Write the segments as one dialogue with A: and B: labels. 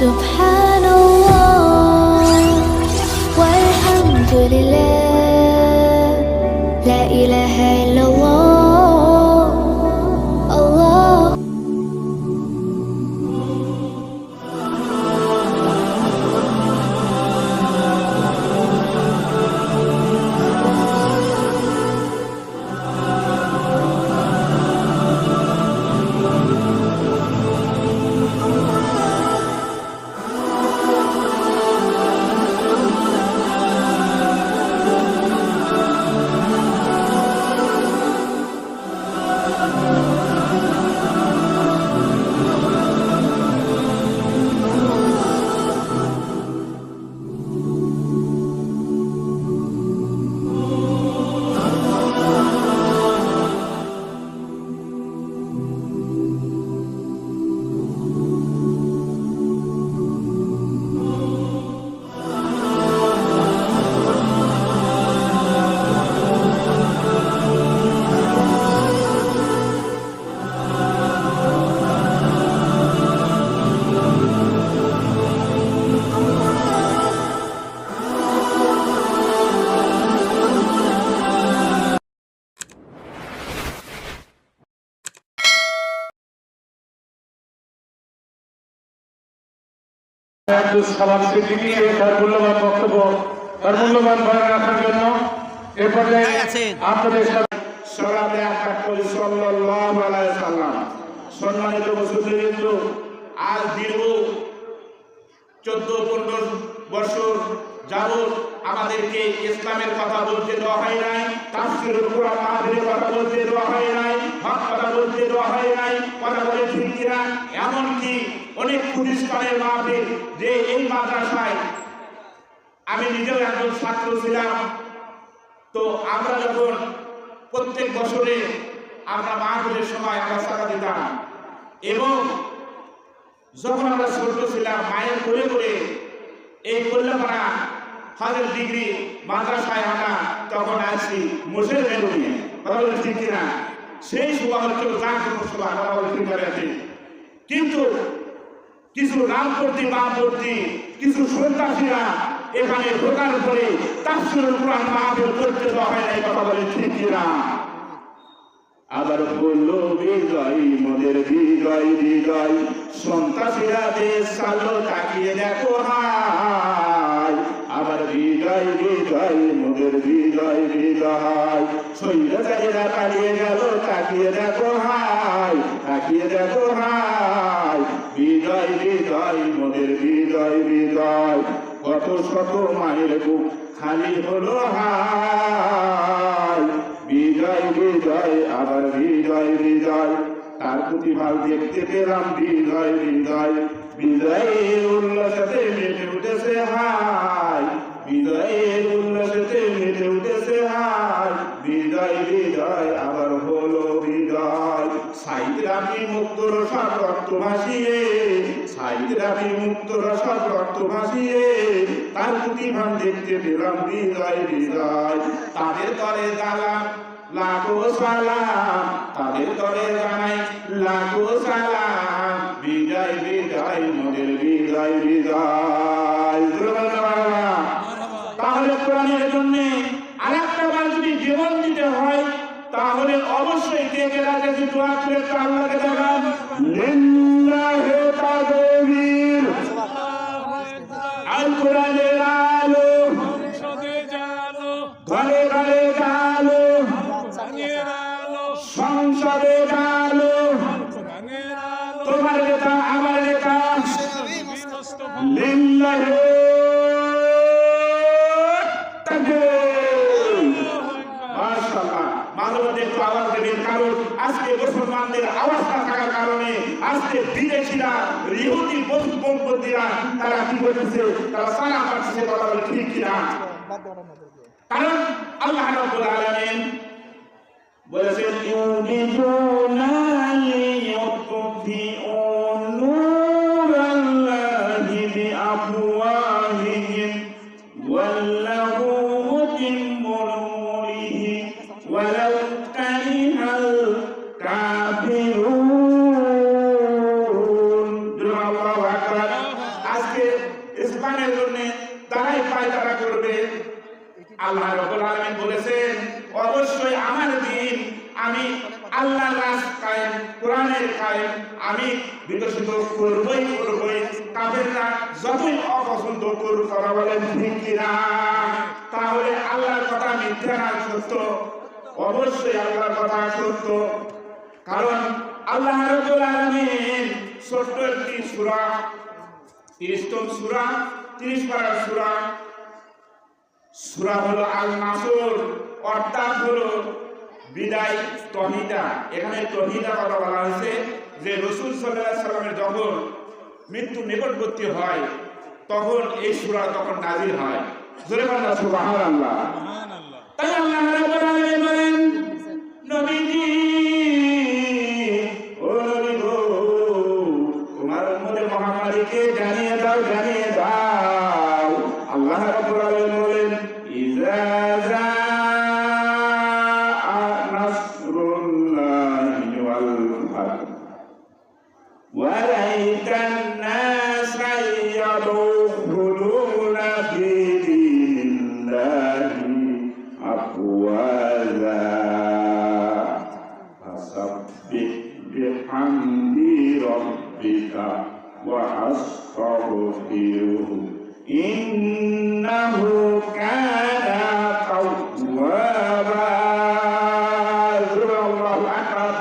A: سبحان الله والحمد لله لا إله إلا الله الله
B: সবার স্বীকৃতি তার মূল্যবান বক্তব্য তার মূল্যবান বয়ান রাখার জন্য এ পর্যায়ে আপনাদের সালাতে আকাশ সাল্লাল্লাহু আলাইহি সাল্লাম। সম্মানিত মুসলিম, আজ দীর্ঘ 14-15 বছর যাবত আমাদেরকে ইসলামের কথা বলতে দেওয়া হয় নাই, তাফসীরুল কুরআন মাহফিলের কথা বলতে দেওয়া হয় নাই, হক কথা বলতে দেওয়া হয় নাই, কথা বলে ঠিক কিনা, এমনকি অনেক প্রতিষ্ঠানের মাহফিল যে এই মাদ্রাসায় আমি নিজেও একজন ছাত্র ছিলাম। তো আমরা যখন প্রত্যেক বছরে আমরা মাহফিলের সময় আমরা সাড়া দিতাম এবং যখন আমরা ছোট ছিলাম মায়ের কোলে করে এই কল্যাণপাড়া হাজার ডিগ্রি মাদ্রাসায় আমরা তখন আসছি মোশের ভ্যালু নিয়ে, কথা বলে ঠিক কিনা, সেই সভা হচ্ছে সভা আমরা আছি। কিন্তু কিছু রামপন্থী বামপন্থী কিছু সন্ত্রাসীরা এখানে ঢোকার পরে তাফসীরুল কুরআন মাহফিল করতে দেওয়া হয় না, কথা বলে ঠিক কিনা। আবার বললো বিজয় মোদের বিজয় বিজয়, সন্ত্রাসীরা দেশ চালো তাকিয়ে দেখো হায়। আবার বিজয় বিজয় মোদের বিজয় বিজয়, স্বৈরাচারীরা পালিয়ে গেল তাকিয়ে দেখো হায়, তাকিয়ে দেখো হায়। বিজয় বিজয় মোদের বিজয় বিজয়, কত শত মায়ের বুক খালি হলো হায়। বিজয় বিজয় আবার বিজয় বিজয়, তার প্রতিফল দেখতে পেলাম বিজয় বিজয়। বিজয়ের উল্লাসে মেতে উঠেছে হায়, বিজয়ের উল্লাসে মেতে উঠেছে হায়। বিজয় বিজয় আবার হলো বিজয়। সাইদ রাবি মুক্ত রসদ রক্ত ভাসিয়ে, সাইদ রাবি মুক্ত রসদ রক্ত ভাসিয়ে, তার প্রতিফল দেখতে পেলাম বিজয় বিজয়। তাদের তরে দালাম লাখো সালাম, তাদের তরে জানাই লাখো সালাম। বিজয় বিজয় মোদের বিজয় বিজয়। তাহলে কোরআনের জন্য আরেকটা বার যদি জীবন দিতে হয় তাহলে অবশ্যই কে কে রাজে দোয়া করে আল্লাহকে দেখান লিল্লাহি তাকবীর। আল কোরআনের আলো ঘরে ঘরে আলো, সংসদে আলো, তোমার নেতা আমার নেতা লিল্লাহি তাকবীর। মাশাআল্লাহ, মানবদের একটু আওয়াজ দেবেন, কারণ আজকে মুসলমানদের আওয়াজটা থাকার কারণে আজকে বিদেশিরা ইহুদি বৌদ্ধপন্থীরা তারা কি করতেছে, তারা সালাম পাচ্ছে, কথা বলে ঠিক কিনা। কারণ আল্লাহ রাব্বুল আলামিন বলেছেন ইউরিদুনা লিইউতফিউ নূরাল্লাহি বিআফওয়াহিহিম ওয়াল্লাহু মুতিম্মু নূরিহি ওয়ালাউ কারিহাল কাফিরুন। আল্লাহু আকবার। সুখানের জন্য তারাই পায়তারা করবে। আল্লাহ রাব্বুল আলামিন বলেছেন অবশ্যই আমার দিন আমি আল্লাহর রাস কায়েম, কোরআনের কায়েম আমি বিকশিত করবই। কাফেররা যতই অপছন্দ করুক তারা বলেন ঠিক কিনা? তাহলে আল্লাহর কথা মিথ্যা না সত্য? অবশ্যই আল্লাহর কথা সত্য। কারণ আল্লাহ রাব্বুল আলামিন ছোট্ট একটি সূরা, 30তম সূরা, 30 পারার সূরা হলো আল নাসর, অর্থাৎ হলো বিদায়, তহিদা। এখানে তহিদা কথা বলা হয়েছে যে রাসূল সাল্লাল্লাহু আলাইহি সাল্লামের যখন মৃত্যু নিকটবর্তী হয় তখন এই সূরা তখন নাযিল হয়। জোরে বলেন সুবহানাল্লাহ। তাই আল্লাহ রাব্বুল আলামিন বলেন নবীজি ও নবী গো তোমার উম্মতে মুহাম্মাদীকে জানিয়ে দাও আল্লাহ রাব্বুল আলামিন বলেন ইযা জাআ নাসরুল্লাহি ওয়াল ফাতহ ওয়া রাআইতান নাসা ইয়াদখুলুনা ফি দীনিল্লাহি আফওয়াজা ফাসাব্বিহ বিহামদি রাব্বিকা ওয়া আস্তাগফিরহু ইন্নাহু কানা তাওয়াবা। আল্লাহু আকবার।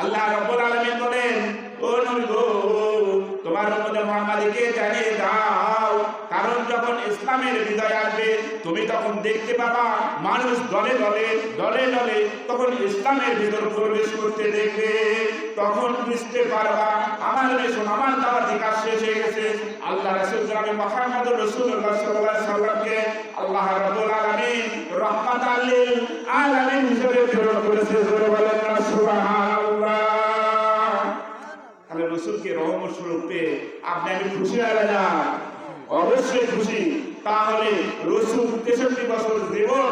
B: আল্লাহ রাব্বুল আলামিন বলেন ও নবী গো তোমার উম্মতে মুহাম্মাদীকে জানিয়ে দাও, কারণ যখন ইসলামের বিজয় আসবে তুমি তখন দেখতে পাবা মানুষ দলে দলে তখন ইসলামের ভিতর প্রবেশ করতে দেখবে। তখন বুঝতে পারবা আমার মিশন, আমার দাওয়াতি কাজ শেষ হয়ে গেছে। আল্লাহ রাসূল জনাবে মুহাম্মদুর রাসূলুল্লাহ সাল্লাল্লাহু আলাইহি সাল্লামকে আল্লাহ রাব্বুল আলামিন রাহমাতাল লিল আলামিন হিসেবে প্রেরণ করেছে। জোরে বলেন না সুবহানাল্লাহ। তাহলে রাসূলকে রহমত স্বরূপ পেয়ে আপনি আমি খুশি হয়ে যান? অবশ্যই খুশি। তাহলে রাসূল 63 বছর জীবন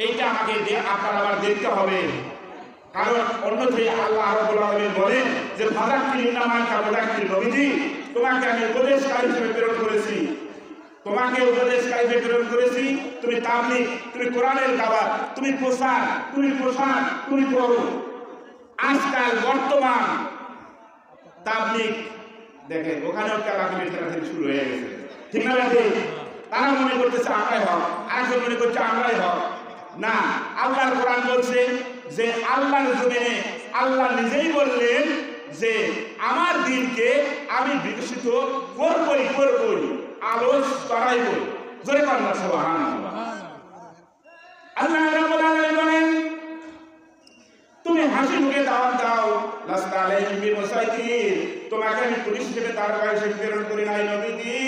B: এইটা আমাকে আপনার আবার দেখতে হবে। কারণ অন্যথায় আল্লাহ রাব্বুল আলামিন বলেন যে ফাযাক্কির ইন্নামা আনতা মুযাক্কির, নবীজি তোমাকে আমি উপদেশকারী হিসেবে প্রেরণ করেছি, তুমি তাবলীগ, তুমি কোরআনের দাওয়াত, তুমি প্রচার, তুমি করো। আজকাল বর্তমান তাবলীগ দেখেন ওখানেও কালাকালি শুরু হয়ে গেছে, ঠিক না? তারা মনে করতেছে আমরাই হক, আরেকজন মনে করছে আমরাই হক। না, আল্লাহর কোরআন বলছে যে আল্লাহর জমিনে আল্লাহ নিজেই বললেন যে আমার দিনকে আমি বিকশিত করবই, আলোচ করাইবই। জোরে বলেন সুবহানাল্লাহ। আল্লাহ রাব্বুল আলামিন বলেন তুমি হাসি মুখে দাওয়াত দাও, লাস্তা আলাইহিম বিমুসাইতির, তোমাকে আমি পুলিশ হিসেবে তারকা হিসেবে প্রেরণ করি নাই নবীজি।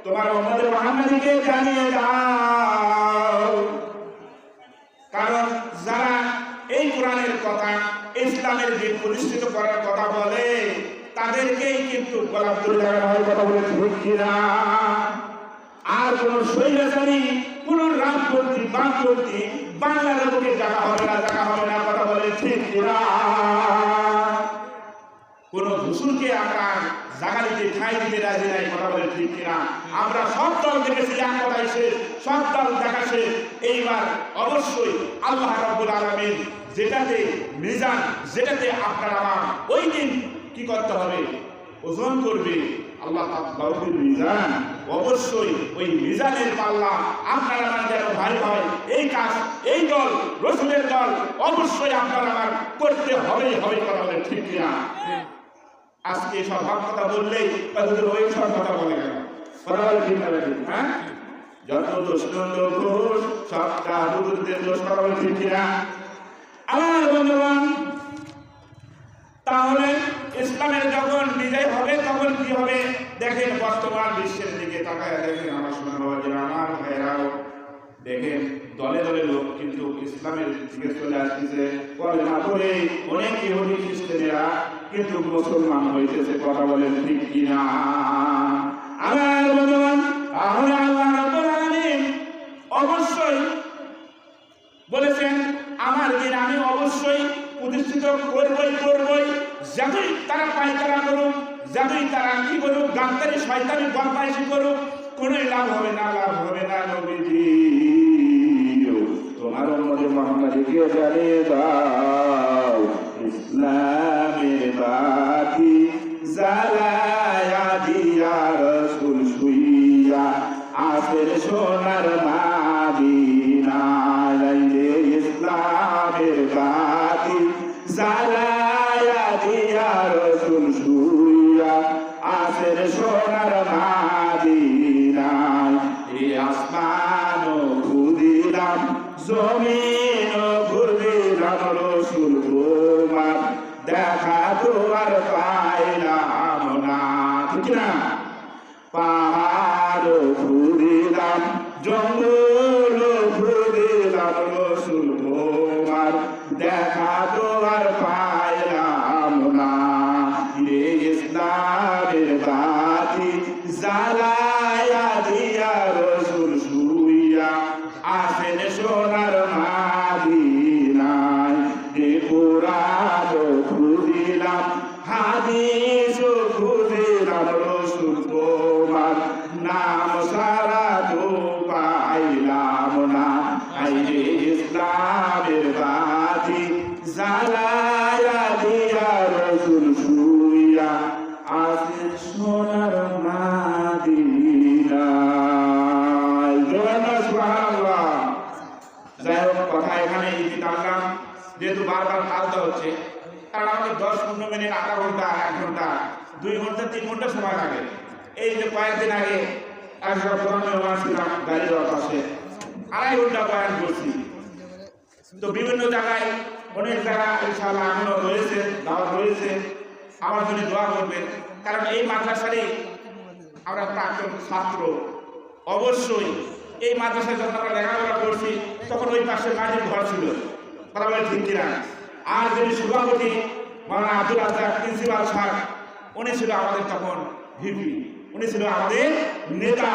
B: তোমার উম্মত মুহাম্মাদীকে জানিয়ে দাও, কারণ যারা এই কোরআনের কথা, ইসলামের দিন প্রতিষ্ঠিত করার কথা বলে তাদেরকেই কিন্তু গোলাপ তুলে দেওয়া হয়। কথা বলে ঠিক কিনা? আর কোন স্বৈরাচারী, কোন রামপন্থী, বামপন্থী বাংলার বুকে জায়গা হবে না। কথা বলে ঠিক কিনা? কোন ঘুষুরকে আমরা জায়গা দিতে, ঠাঁই দিতে রাজি নাই। কথা বলে ঠিক কিনা? আমরা সব দল দেখেছি, এক কথাই শেষ, সব দল দেখা শেষ। এইবার অবশ্যই আল্লাহ রাব্বুল আলামিন যেটাতে মিজান, যেটাতে আপনার আমার ওই দিন কি করতে হবে? ওজন করবে। আল্লাহ তাআলা মিজান, অবশ্যই ওই মিজানের পাল্লা আপনার আমার যেন ভারী হয়। এই কাজ, এই দল, রাসূলের দল অবশ্যই আপনার আমার করতে হবেই হবে। কথা বলে ঠিক কিনা? আজকে সব কথা বললেই ওই সব কথা বলে গেল। কথা বলে ঠিক না? হ্যাঁ, যত দোষ দোষ সবটা হুজুরদের দোষ। কথা বলে ঠিক কিনা? আমার বন্ধুগণ, তাহলে ইসলামের যখন বিজয় হবে তখন কি হবে? দেখেন বর্তমান বিশ্বের দিকে তাকায় দেখেন আমার সোনা বাবাজিরা, আমার ভাইরাও দেখেন দলে লোক কিন্তু ইসলামের দিকে চলে আসতেছে। কলেমা পড়ে অনেক ইহুদি খ্রিস্টানেরা কিন্তু মুসলমান হইতেছে। কথা বলেন ঠিক কিনা? আমার বন্ধুগণ, তাহলে আল্লাহ রাব্বুল আলামিন অবশ্যই বলেছেন আমার দিন আমি অবশ্যই প্রতিষ্ঠিত করবই, যতই তারা পায়তারা করুক, যতই তারা কি করুক, গাদ্দারি শয়তানি বদমাইশি করুক, কোনো লাভ হবে না নবীজি। তোমার উম্মতে মুহাম্মাদকে জানিয়ে দাও, ইসলামের বাতি জ্বালায়া দিয়া রাসূল শুইয়া আসের সোনার মাদিনায়, ইসলামের বাতি জ্বালায়া দিয়া রাসূল শুইয়া আসের সোনার মাদিনায়। এই আসমান খুদিলাম, জমিন খুদিলাম, রাসূল তোমার দেখা তো আর পাইলাম না, ঠিক না? পাহাড় ঘুরিলাম, জঙ্গল ঘুরিলাম, রাসূল তোমার দেখা তো আর পাইলাম না। ইসলামের বাতি জ্বালায়া দিয়া রাসূল শুইয়া আসেন সোনার মাদিনায়। কোরআন খুদিলাম, হাদিস খুদিলাম, রাসূল তোমার নাম সারা তো পাইলাম না। ইসলামের বাতি জ্বালায়া দিয়া রাসূল শুইয়া আসেন সোনার মাদিনায়। সুবহানাল্লাহ। যাই হোক, কথা এখানে ইতি টানলাম, যেহেতু বারবার কাজটা হচ্ছে, কারণ আমাদের 10-15 মিনিট, আধা ঘন্টা, 1 ঘন্টা, 2 ঘন্টা, 3 ঘন্টা সময় লাগে। এই যে কয়েকদিন আগে একশো প্রধান ছিলাম গাড়ি দেওয়ার পাশে, 2.5 ঘন্টা বয়ান করছি। তো বিভিন্ন জায়গায়, অনেক জায়গা ইনশাআল্লাহ এখনো রয়েছে, দাওয়াত রয়েছে, আমার জন্য দোয়া করবেন। কারণ এই মাদ্রাসারই আমরা প্রাক্তন ছাত্র। অবশ্যই এই মাদ্রাসায় যখন আমরা লেখাপড়া করছি, তখন ওই পাশে মাটির ঘর ছিল, কথা বলে ঠিক কিনা? আর যিনি সভাপতি মাওলানা আব্দুল রাজ্জাক প্রিন্সিপাল স্যার, উনি ছিল আমাদের তখন ভিপি, উনি ছিল আমাদের নেতা।